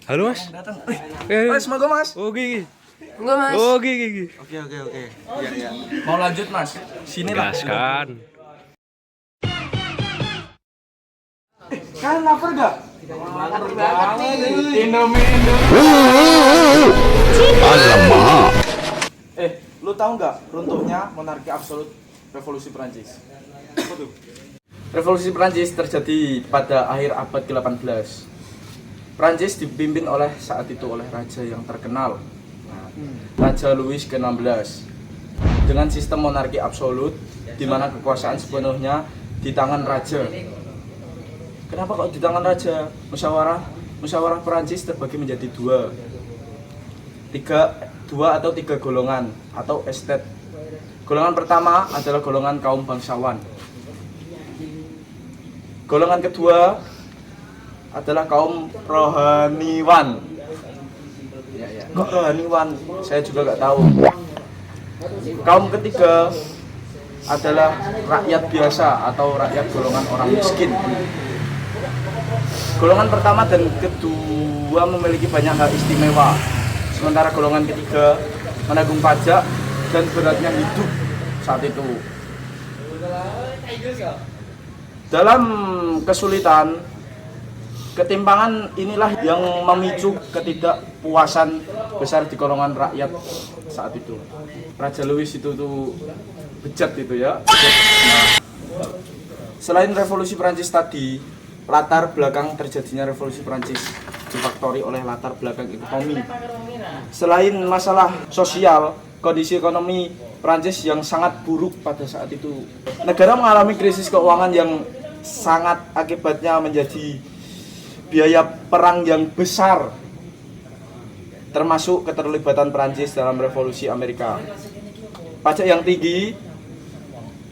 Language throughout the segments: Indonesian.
Halo Mas. Datang. Mas, Monggo Mas. Oke. Enggak mas. Oke. Oke. Iya. Mau lanjut Mas? Sini lah. Gaskan. Kan lapar gak? Lapar banget. Indomie. Alamak. Lu tahu nggak runtuhnya monarki absolut revolusi Prancis? Apa tuh? Revolusi Prancis terjadi pada akhir abad ke-18. Prancis dipimpin saat itu oleh raja yang terkenal, Raja Louis ke-16, dengan sistem monarki absolut di mana kekuasaan sepenuhnya di tangan raja. Kenapa kok di tangan raja? Musyawarah Prancis terbagi menjadi dua atau tiga golongan atau estet. Golongan pertama adalah golongan kaum bangsawan. Golongan kedua adalah kaum rohaniwan. Kok rohaniwan? Saya juga nggak tahu. Kaum ketiga adalah rakyat biasa atau rakyat golongan orang miskin. Golongan pertama dan kedua memiliki banyak hak istimewa, sementara golongan ketiga menanggung pajak dan beratnya hidup saat itu. Dalam kesulitan, ketimpangan inilah yang memicu ketidakpuasan besar di golongan rakyat saat itu. Raja Louis itu tuh bejat itu ya. Nah, selain revolusi Prancis tadi, latar belakang terjadinya revolusi Prancis difaktori oleh latar belakang ekonomi. Selain masalah sosial, kondisi ekonomi Prancis yang sangat buruk pada saat itu. Negara mengalami krisis keuangan yang sangat akibatnya menjadi biaya perang yang besar, termasuk keterlibatan Prancis dalam revolusi Amerika. Pajak yang tinggi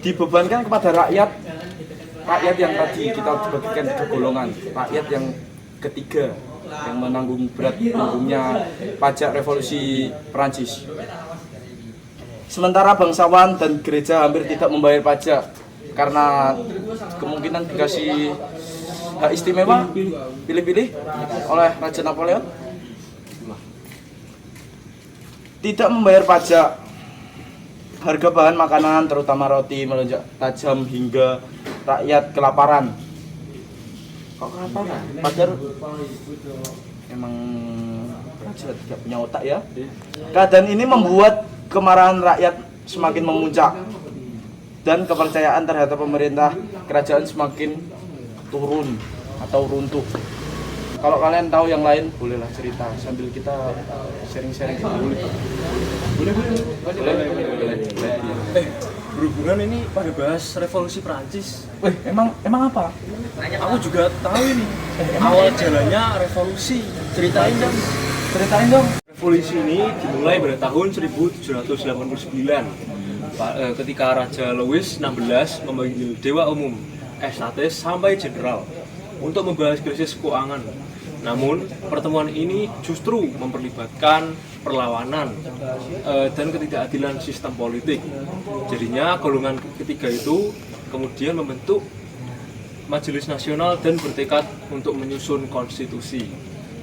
dibebankan kepada rakyat yang tadi kita dibagikan tiga golongan. Rakyat yang ketiga yang menanggung berat tanggungnya pajak revolusi Prancis. Sementara bangsawan dan gereja hampir tidak membayar pajak karena kemungkinan dikasih hak istimewa pilih-pilih oleh Raja Napoleon. Tidak membayar pajak. Harga bahan makanan terutama roti melonjak tajam hingga rakyat kelaparan. Kok kelaparan? Padahal emang raja tidak punya otak ya. Keadaan ini membuat kemarahan rakyat semakin memuncak dan kepercayaan terhadap pemerintah kerajaan semakin turun atau runtuh. Kalau kalian tahu yang lain, bolehlah cerita sambil kita sharing-sharing. Boleh. Berhubungan ini pada bahas revolusi Prancis. Emang apa? Aku juga tahu ini. Awal jalannya revolusi. Ceritain dong. Revolusi ini dimulai pada tahun 1789 ketika Raja Louis XVI memanggil Dewa Umum, Estates sampai Jenderal untuk membahas krisis keuangan. Namun, pertemuan ini justru memperlibatkan perlawanan dan ketidakadilan sistem politik. Jadinya golongan ketiga itu kemudian membentuk Majelis Nasional dan bertekad untuk menyusun konstitusi.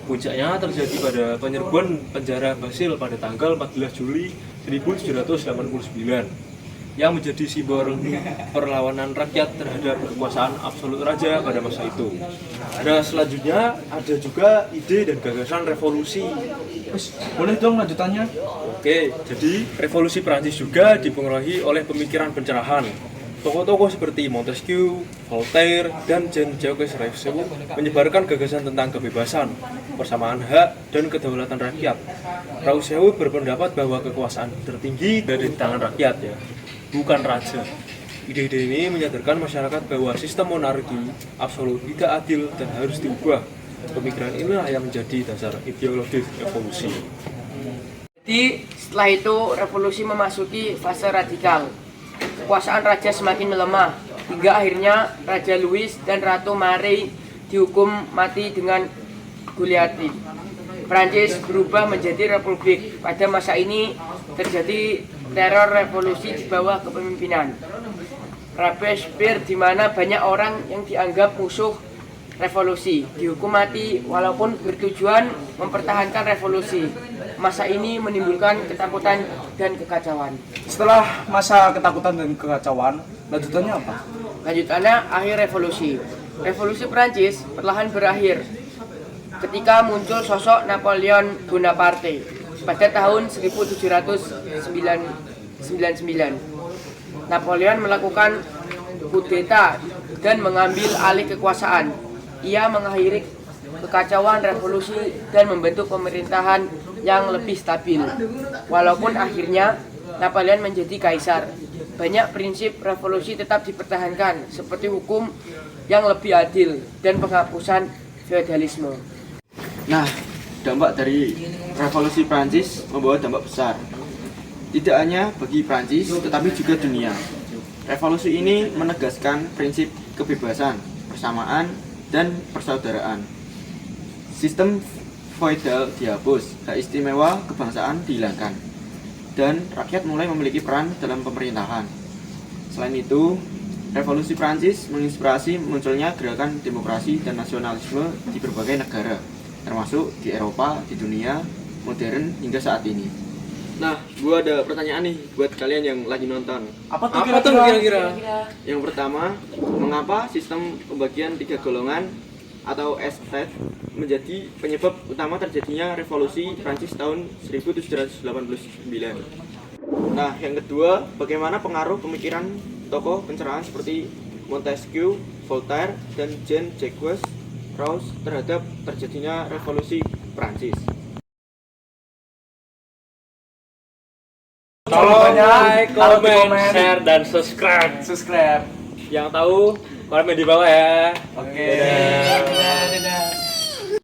Puncaknya terjadi pada penyerbuan penjara Basil pada tanggal 14 Juli 1789 yang menjadi simbol perlawanan rakyat terhadap kekuasaan absolut raja pada masa itu. Ada selanjutnya ada juga ide dan gagasan revolusi. Boleh dong lanjutannya? Oke, jadi revolusi Prancis juga dipengaruhi oleh pemikiran pencerahan. Tokoh-tokoh seperti Montesquieu, Voltaire, dan Jean-Jacques Rousseau menyebarkan gagasan tentang kebebasan, persamaan hak, dan kedaulatan rakyat. Rousseau berpendapat bahwa kekuasaan tertinggi dari tangan rakyat ya, bukan raja. Ide-ide ini menyadarkan masyarakat bahwa sistem monarki absolut tidak adil dan harus diubah. Pemikiran inilah yang menjadi dasar ideologis revolusi. Jadi setelah itu revolusi memasuki fase radikal. Kekuasaan raja semakin melemah hingga akhirnya Raja Louis dan Ratu Marie dihukum mati dengan guillotine. Prancis berubah menjadi republik. Pada masa ini terjadi teror revolusi di bawah kepemimpinan Robespierre, di mana banyak orang yang dianggap musuh revolusi, dihukum mati walaupun bertujuan mempertahankan revolusi. Masa ini menimbulkan ketakutan dan kekacauan. Setelah masa ketakutan dan kekacauan, lanjutannya apa? Lanjutannya akhir revolusi. Revolusi Prancis perlahan berakhir ketika muncul sosok Napoleon Bonaparte pada tahun 1799. Napoleon melakukan kudeta dan mengambil alih kekuasaan. Ia mengakhiri kekacauan revolusi dan membentuk pemerintahan yang lebih stabil. Walaupun akhirnya Napoleon menjadi kaisar, banyak prinsip revolusi tetap dipertahankan, seperti hukum yang lebih adil dan penghapusan feodalisme. Nah, dampak dari revolusi Prancis membawa dampak besar. Tidak hanya bagi Prancis, tetapi juga dunia. Revolusi ini menegaskan prinsip kebebasan, persamaan, dan persaudaraan. Sistem feodal dihapus, hak istimewa kebangsaan dihilangkan, dan rakyat mulai memiliki peran dalam pemerintahan. Selain itu, revolusi Prancis menginspirasi munculnya gerakan demokrasi dan nasionalisme di berbagai negara, termasuk di Eropa, di dunia modern hingga saat ini. Nah, gua ada pertanyaan nih buat kalian yang lagi nonton. Apa tuh Apa tuh kira-kira? Yang pertama, mengapa sistem pembagian 3 golongan atau estate menjadi penyebab utama terjadinya revolusi Prancis tahun 1789? Nah, yang kedua, bagaimana pengaruh pemikiran tokoh pencerahan seperti Montesquieu, Voltaire, dan Jean-Jacques Rousseau terhadap terjadinya revolusi Prancis? Tolong like, komen, share, dan subscribe. subscribe. Yang tahu komen di bawah ya. Oke. Dadah.